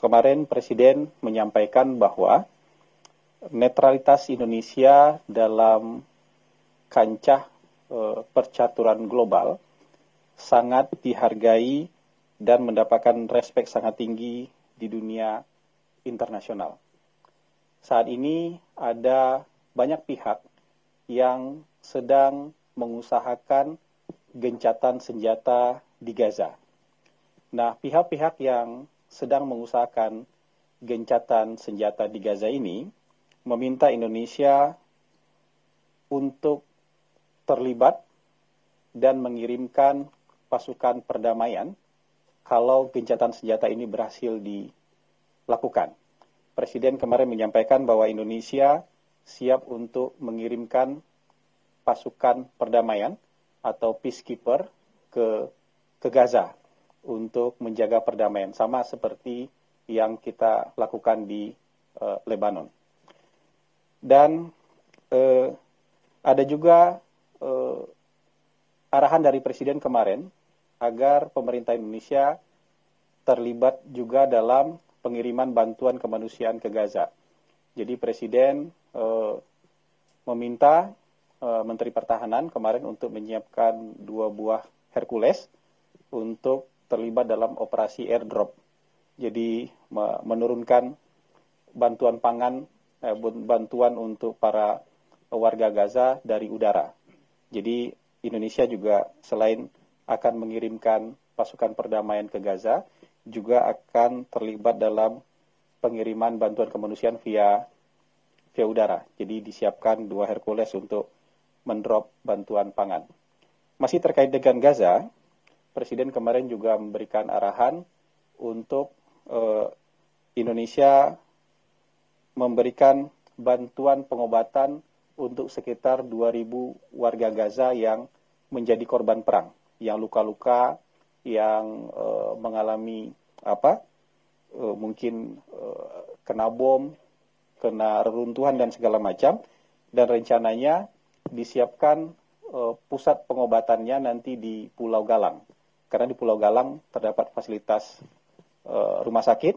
kemarin Presiden menyampaikan bahwa netralitas Indonesia dalam kancah percaturan global sangat dihargai dan mendapatkan respek sangat tinggi di dunia internasional. Saat ini ada banyak pihak yang sedang mengusahakan gencatan senjata di Gaza. Nah, pihak-pihak yang sedang mengusahakan gencatan senjata di Gaza ini meminta Indonesia untuk terlibat dan mengirimkan pasukan perdamaian kalau gencatan senjata ini berhasil dilakukan. Presiden kemarin menyampaikan bahwa Indonesia siap untuk mengirimkan pasukan perdamaian atau peacekeeper ke Gaza untuk menjaga perdamaian, sama seperti yang kita lakukan di Lebanon. Dan ada juga arahan dari Presiden kemarin agar pemerintah Indonesia terlibat juga dalam pengiriman bantuan kemanusiaan ke Gaza. Jadi Presiden meminta Menteri Pertahanan kemarin untuk menyiapkan 2 buah Hercules untuk terlibat dalam operasi airdrop. Jadi menurunkan bantuan pangan, bantuan untuk para warga Gaza dari udara. Jadi Indonesia juga selain akan mengirimkan pasukan perdamaian ke Gaza, juga akan terlibat dalam pengiriman bantuan kemanusiaan via udara. Jadi disiapkan 2 Hercules untuk mendrop bantuan pangan. Masih terkait dengan Gaza, Presiden kemarin juga memberikan arahan untuk Indonesia memberikan bantuan pengobatan untuk sekitar 2.000 warga Gaza yang menjadi korban perang, yang luka-luka, yang mengalami mungkin kena bom, kena reruntuhan dan segala macam, dan rencananya disiapkan pusat pengobatannya nanti di Pulau Galang, karena di Pulau Galang terdapat fasilitas rumah sakit,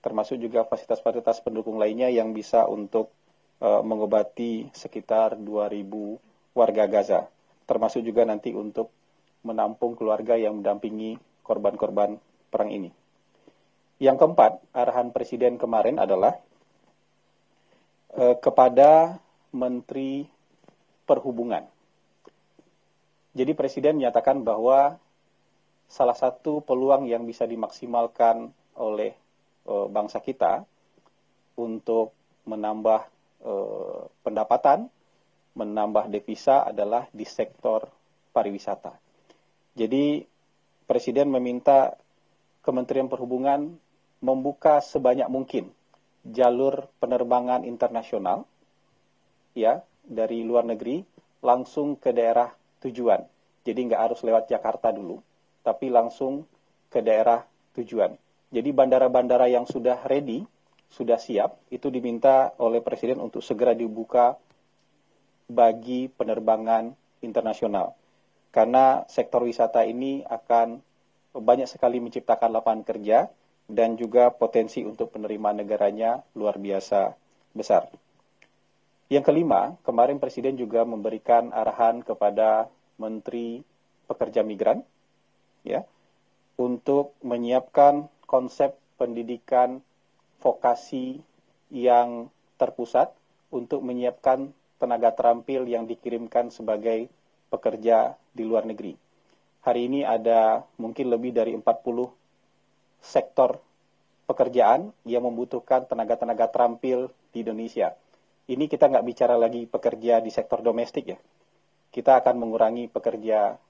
termasuk juga fasilitas-fasilitas pendukung lainnya yang bisa untuk mengobati sekitar 2.000 warga Gaza, termasuk juga nanti untuk menampung keluarga yang mendampingi korban-korban perang ini. Yang keempat, arahan Presiden kemarin adalah kepada Menteri Perhubungan. Jadi Presiden menyatakan bahwa salah satu peluang yang bisa dimaksimalkan oleh bangsa kita untuk menambah pendapatan, menambah devisa adalah di sektor pariwisata. Jadi Presiden meminta Kementerian Perhubungan membuka sebanyak mungkin jalur penerbangan internasional ya dari luar negeri langsung ke daerah tujuan. Jadi nggak harus lewat Jakarta dulu, tapi langsung ke daerah tujuan. Jadi bandara-bandara yang sudah ready, sudah siap, itu diminta oleh Presiden untuk segera dibuka bagi penerbangan internasional. Karena sektor wisata ini akan banyak sekali menciptakan lapangan kerja dan juga potensi untuk penerimaan negaranya luar biasa besar. Yang kelima, kemarin Presiden juga memberikan arahan kepada Menteri Pekerja Migran ya, untuk menyiapkan konsep pendidikan vokasi yang terpusat untuk menyiapkan tenaga terampil yang dikirimkan sebagai pekerja di luar negeri. Hari ini ada mungkin lebih dari 40 sektor pekerjaan yang membutuhkan tenaga-tenaga terampil di Indonesia. Ini kita nggak bicara lagi pekerja di sektor domestik ya. Kita akan mengurangi pekerja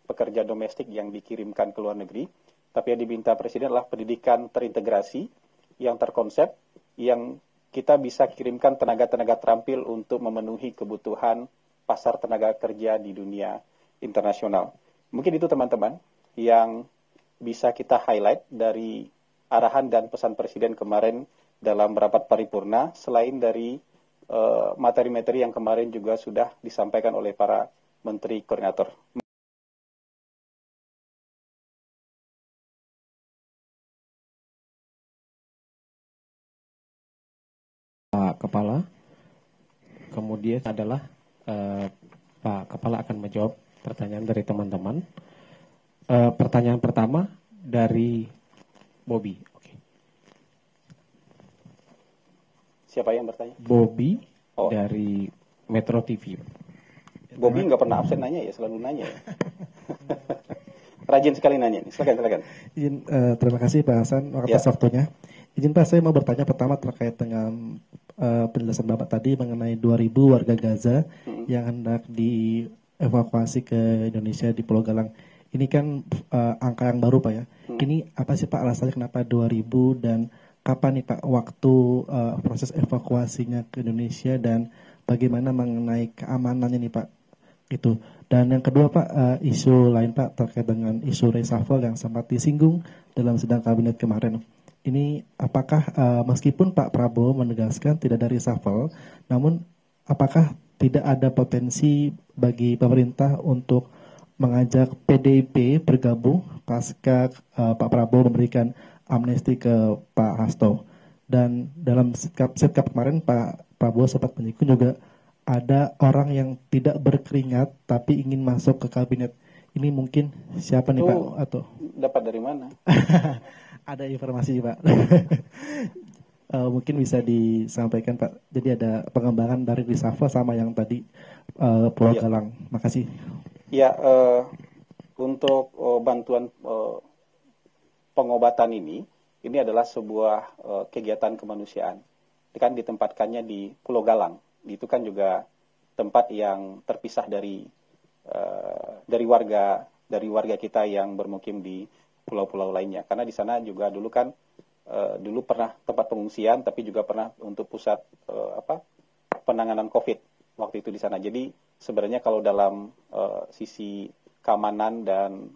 domestik yang dikirimkan ke luar negeri. Tapi yang diminta Presiden adalah pendidikan terintegrasi yang terkonsep, yang kita bisa kirimkan tenaga-tenaga terampil untuk memenuhi kebutuhan pasar tenaga kerja di dunia internasional. Mungkin itu teman-teman yang bisa kita highlight dari arahan dan pesan Presiden kemarin dalam rapat paripurna, selain dari materi-materi yang kemarin juga sudah disampaikan oleh para Menteri Koordinator. Pak Kepala. Kemudian adalah Pak Kepala akan menjawab pertanyaan dari teman-teman. Pertanyaan pertama dari Bobby. Oke. Siapa yang bertanya? Bobby dari Metro TV. Bobby nggak pernah absen nanya ya, selalu nanya ya. Rajin sekali nanya nih. Silakan. Terima kasih Pak Hasan atas waktunya. Izin Pak, saya mau bertanya pertama terkait dengan penjelasan Bapak tadi mengenai 2.000 warga Gaza yang hendak dievakuasi ke Indonesia di Pulau Galang. Ini kan angka yang baru Pak ya. Ini apa sih Pak alasannya kenapa 2.000 dan kapan nih Pak waktu proses evakuasinya ke Indonesia dan bagaimana mengenai keamanannya nih Pak? Itu. Dan yang kedua Pak, isu lain Pak terkait dengan isu reshuffle yang sempat disinggung dalam sidang kabinet kemarin. Ini apakah meskipun Pak Prabowo menegaskan tidak ada reshuffle, namun apakah tidak ada potensi bagi pemerintah untuk mengajak PDIP bergabung pasca Pak Prabowo memberikan amnesti ke Pak Hasto? Dan dalam sikap kemarin Pak Prabowo sempat menyinggung juga ada orang yang tidak berkeringat tapi ingin masuk ke kabinet. Ini mungkin siapa nih Pak? Atau dapat dari mana? Ada informasi Pak. Mungkin bisa disampaikan Pak. Jadi ada pengembangan dari reshuffle sama yang tadi Pulau Galang. Makasih. Ya, untuk bantuan pengobatan ini adalah sebuah kegiatan kemanusiaan. Kan ditempatkannya di Pulau Galang. Itu kan juga tempat yang terpisah dari warga kita yang bermukim di pulau-pulau lainnya. Karena di sana juga dulu kan dulu pernah tempat pengungsian, tapi juga pernah untuk pusat penanganan COVID waktu itu di sana. Jadi sebenarnya kalau dalam sisi keamanan dan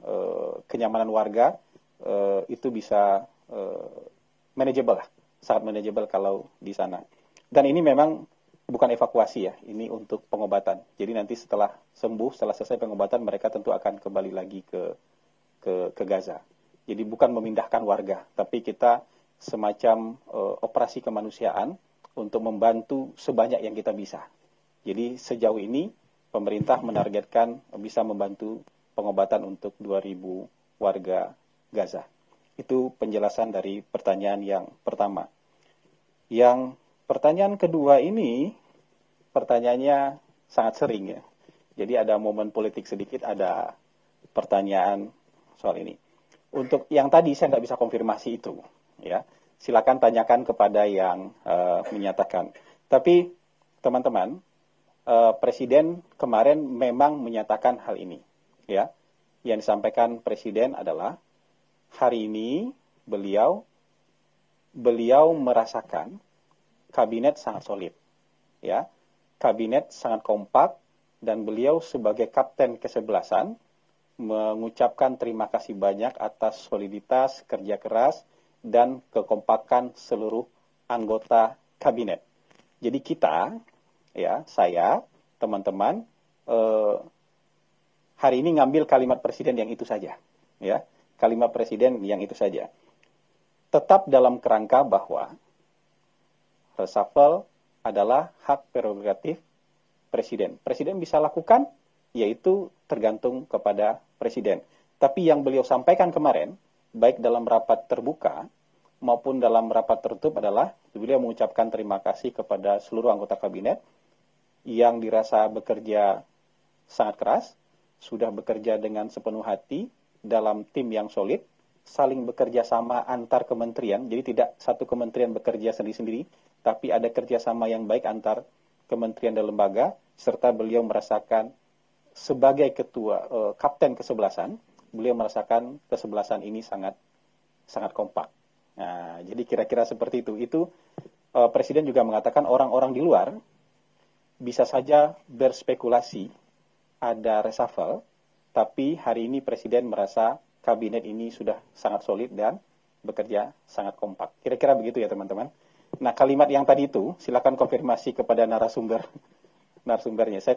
kenyamanan warga itu bisa manageable lah, sangat manageable kalau di sana. Dan ini memang bukan evakuasi ya, ini untuk pengobatan. Jadi nanti setelah sembuh, setelah selesai pengobatan, mereka tentu akan kembali lagi ke Gaza. Jadi bukan memindahkan warga, tapi kita semacam operasi kemanusiaan untuk membantu sebanyak yang kita bisa. Jadi sejauh ini pemerintah menargetkan bisa membantu pengobatan untuk 2.000 warga Gaza. Itu penjelasan dari pertanyaan yang pertama. Yang pertanyaan kedua ini, pertanyaannya sangat sering ya. Jadi ada momen politik sedikit, ada pertanyaan soal ini. Untuk yang tadi saya nggak bisa konfirmasi itu, ya. Silakan tanyakan kepada yang menyatakan. Tapi teman-teman, Presiden kemarin memang menyatakan hal ini, ya. Yang disampaikan Presiden adalah hari ini beliau merasakan kabinet sangat solid, ya, kabinet sangat kompak, dan beliau sebagai kapten kesebelasan mengucapkan terima kasih banyak atas soliditas, kerja keras, dan kekompakan seluruh anggota kabinet. Jadi kita, ya, saya, teman-teman, hari ini ngambil kalimat Presiden yang itu saja, ya, kalimat Presiden yang itu saja. Tetap dalam kerangka bahwa reshuffle adalah hak prerogatif Presiden. Presiden bisa lakukan, yaitu tergantung kepada Presiden. Tapi yang beliau sampaikan kemarin, baik dalam rapat terbuka maupun dalam rapat tertutup adalah beliau mengucapkan terima kasih kepada seluruh anggota kabinet yang dirasa bekerja sangat keras, sudah bekerja dengan sepenuh hati dalam tim yang solid, saling bekerja sama antar kementerian, jadi tidak satu kementerian bekerja sendiri-sendiri, tapi ada kerjasama yang baik antar kementerian dan lembaga, serta beliau merasakan sebagai ketua kapten kesebelasan, beliau merasakan kesebelasan ini sangat kompak. Nah, jadi kira-kira seperti itu. Itu Presiden juga mengatakan orang-orang di luar bisa saja berspekulasi ada reshuffle, tapi hari ini Presiden merasa kabinet ini sudah sangat solid dan bekerja sangat kompak. Kira-kira begitu ya teman-teman. Nah, kalimat yang tadi itu silakan konfirmasi kepada narasumbernya. Saya